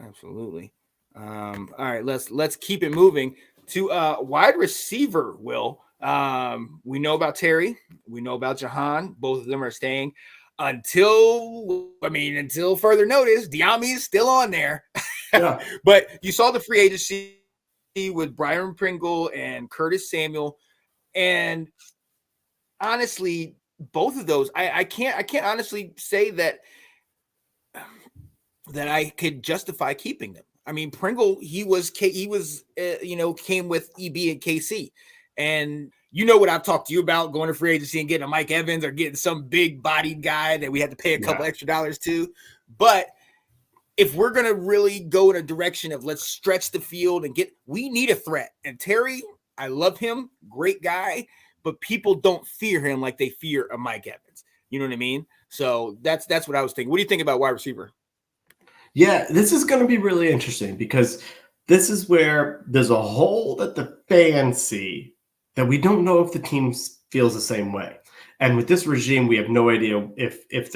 Absolutely. All right, let's keep it moving to wide receiver. Will we know about Terry? We know about Jahan. Both of them are staying until further notice. Diami is still on there, Yeah. but you saw the free agency with Byron Pringle and Curtis Samuel, and honestly, both of those, I can't honestly say that I could justify keeping them. I mean, Pringle, came with EB and KC, and you know what I've talked to you about going to free agency and getting a Mike Evans or getting some big bodied guy that we had to pay a couple Yeah. extra dollars to. But if we're gonna really go in a direction of let's stretch the field and we need a threat. And Terry, I love him, great guy, but people don't fear him like they fear a Mike Evans. You know what I mean? So that's what I was thinking. What do you think about wide receiver? Yeah, this is going to be really interesting because this is where there's a hole that the fans see that we don't know if the team feels the same way. And with this regime, we have no idea if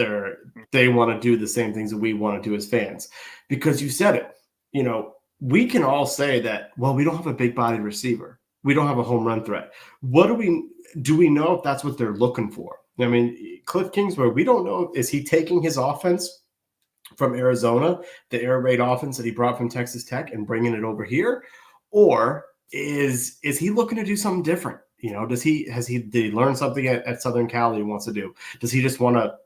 they want to do the same things that we want to do as fans. Because you said it, we can all say that, well, we don't have a big body receiver. We don't have a home run threat. What do we know if that's what they're looking for? I mean, Cliff Kingsbury, we don't know. Is he taking his offense from Arizona, the air raid offense that he brought from Texas Tech, and bringing it over here? Or is he looking to do something different? Did he learn something at Southern Cal he wants to do? Does he just want to,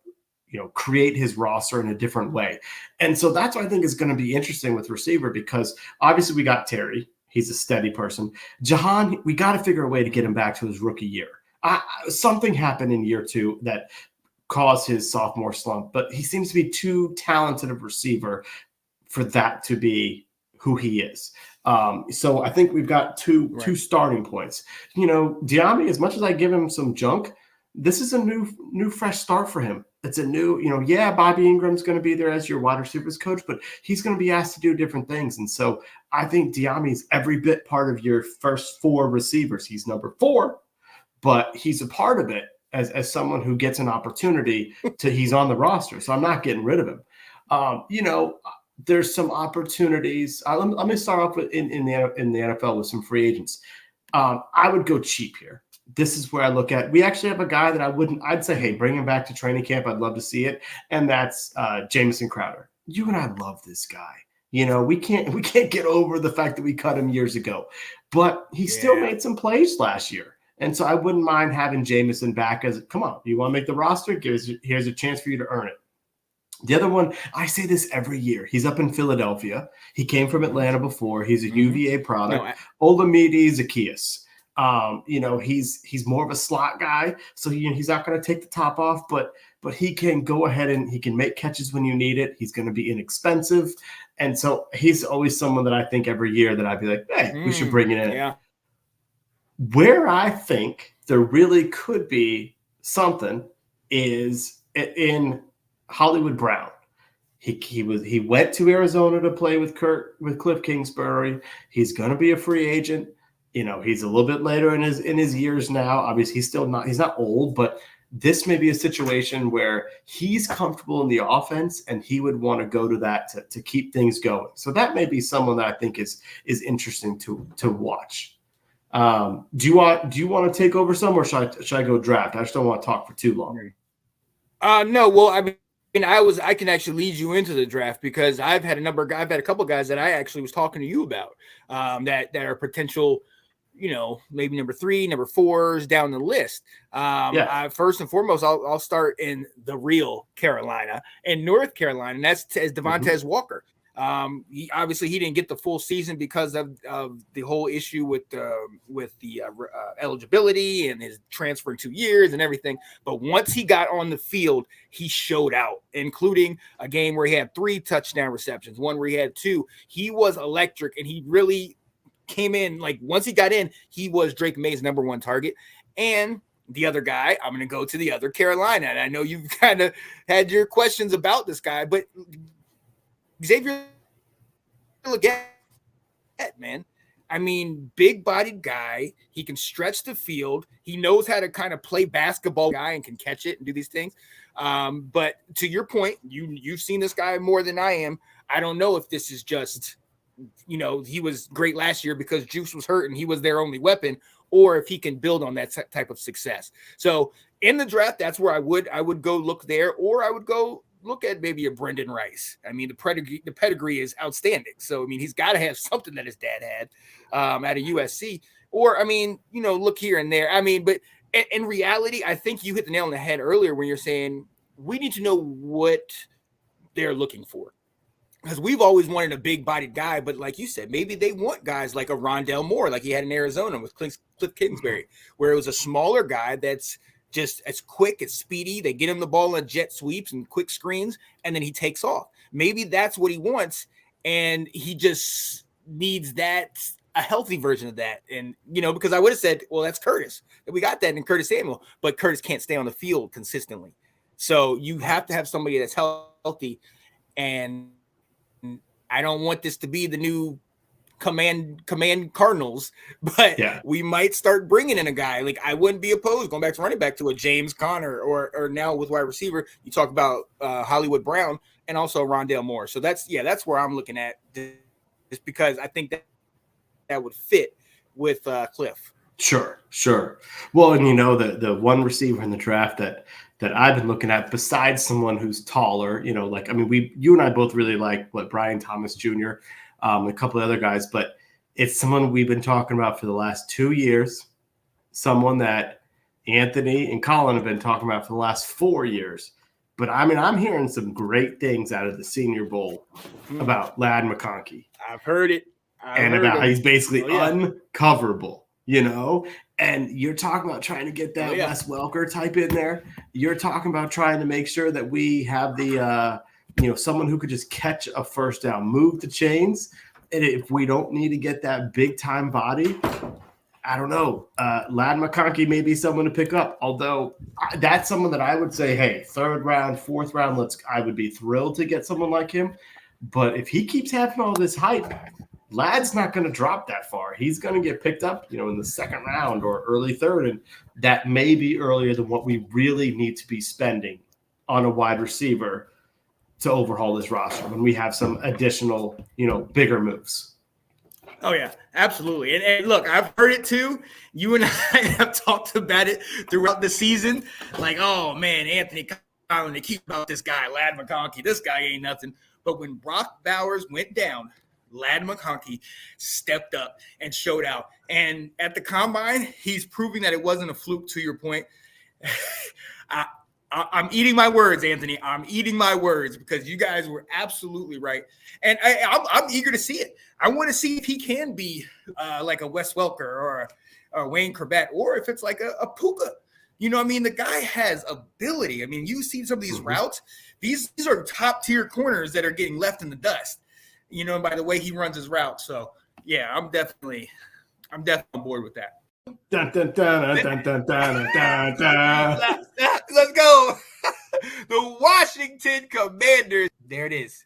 create his roster in a different way? And so that's what I think is going to be interesting with receiver, because obviously we got Terry. He's a steady person. Jahan, we got to figure a way to get him back to his rookie year. Something happened in year 2 that caused his sophomore slump, but he seems to be too talented of receiver for that to be who he is. So I think we've got two starting points. Diami, as much as I give him some junk, this is a new fresh start for him. It's a new, Bobby Ingram's going to be there as your wide receivers coach, but he's going to be asked to do different things. And so I think Diami's every bit part of your first 4 receivers. He's number 4, but he's a part of it as someone who gets an opportunity he's on the roster. So I'm not getting rid of him. There's some opportunities. Let me start off with in the NFL with some free agents. I would go cheap here. This is where I look at. We actually have a guy that I'd say, hey, bring him back to training camp. I'd love to see it. And that's Jamison Crowder. You and I love this guy. We can't get over the fact that we cut him years ago, but he still made some plays last year. And so I wouldn't mind having Jamison back come on, you want to make the roster? Here's a chance for you to earn it. The other one, I say this every year. He's up in Philadelphia. He came from Atlanta before. He's a UVA product. Olamide Zaccheaus. He's more of a slot guy, so he's not going to take the top off, but he can go ahead and he can make catches when you need it. He's going to be inexpensive, and so he's always someone that I think every year that I'd be like, hey, we should bring it in. Yeah. Where I think there really could be something is in Hollywood Brown. He went to Arizona to play with Cliff Kingsbury. He's going to be a free agent. He's a little bit later in his years now. Obviously, he's not old, but this may be a situation where he's comfortable in the offense and he would want to go to that to keep things going. So that may be someone that I think is interesting to watch. Do you want to take over some, or should I go draft? I just don't want to talk for too long. No. Well, I mean, I can actually lead you into the draft because I've had a couple of guys that I actually was talking to you about that are potential, maybe number 3, number 4s down the list. First and foremost, I'll start in the real Carolina and North Carolina, and that's Devontae Walker. He didn't get the full season because of the whole issue with the eligibility and his transfer in 2 years and everything. But once he got on the field, he showed out, including a game where he had 3 touchdown receptions, one where he had 2. He was electric, and he really came in. Like, once he got in, he was Drake May's number 1 target. And the other guy, I'm going to go to the other Carolina. And I know you've kind of had your questions about this guy, but Xavier Legette, man. I mean, big-bodied guy. He can stretch the field. He knows how to kind of play basketball guy and can catch it and do these things. But to your point, you've seen this guy more than I am. I don't know if this is just, you know, he was great last year because Juice was hurt and he was their only weapon, or if he can build on that type of success. So in the draft, that's where I would go look there, or I would go look at maybe a Brendan Rice. I mean, the pedigree is outstanding. So, I mean, he's got to have something that his dad had at a USC. Or, I mean, you know, look here and there. I mean, but in reality, I think you hit the nail on the head earlier when you're saying we need to know what they're looking for. Because we've always wanted a big-bodied guy, but like you said, maybe they want guys like a Rondell Moore, like he had in Arizona with Cliff Kingsbury, where it was a smaller guy that's just as quick, as speedy. They get him the ball on jet sweeps and quick screens, and then he takes off. Maybe that's what he wants, and he just needs that, a healthy version of that. And, you know, because I would have said, well, that's Curtis. We got that in Curtis Samuel, but Curtis can't stay on the field consistently. So you have to have somebody that's healthy, and I don't want this to be the new command Cardinals, but we might start bringing in a guy. Like, I wouldn't be opposed, going back to running back, to a James Conner, or now with wide receiver, you talk about Hollywood Brown and also Rondell Moore. So that's where I'm looking at, just because I think that would fit with Cliff. Sure. Well, and you know, the one receiver in the draft that I've been looking at, besides someone who's taller, you know, like, I mean, you and I both really like Brian Thomas Jr., a couple of other guys, but it's someone we've been talking about for the last 2 years, someone that Anthony and Colin have been talking about for the last 4 years. But I mean, I'm hearing some great things out of the Senior Bowl about Ladd McConkey. I've heard it. How he's basically uncoverable, you know? And you're talking about trying to get that Wes Welker type in there. You're talking about trying to make sure that we have the, you know, someone who could just catch a first down, move the chains. And if we don't need to get that big time body, I don't know. Ladd McConkey may be someone to pick up. Although that's someone that I would say, hey, 3rd round, 4th round, I would be thrilled to get someone like him. But if he keeps having all this hype, Ladd's not going to drop that far. He's going to get picked up, you know, in the 2nd round or early 3rd, and that may be earlier than what we really need to be spending on a wide receiver to overhaul this roster when we have some additional, you know, bigger moves. Oh, yeah, absolutely. And look, I've heard it too. You and I have talked about it throughout the season. Like, oh, man, Anthony Collin, they keep about this guy, Ladd McConkey. This guy ain't nothing. But when Brock Bowers went down, Ladd McConkey stepped up and showed out. And at the Combine, he's proving that it wasn't a fluke, to your point. I'm eating my words, Anthony. I'm eating my words, because you guys were absolutely right. And I'm eager to see it. I want to see if he can be like a Wes Welker or a Wayne Corbett, or if it's like a Puka. You know what I mean? The guy has ability. I mean, you see some of these routes. These are top-tier corners that are getting left in the dust, you know, by the way he runs his route. So, yeah, I'm definitely on board with that. Dun, dun, dun, dun, dun, dun, dun, dun. Let's go. The Washington Commanders. There it is.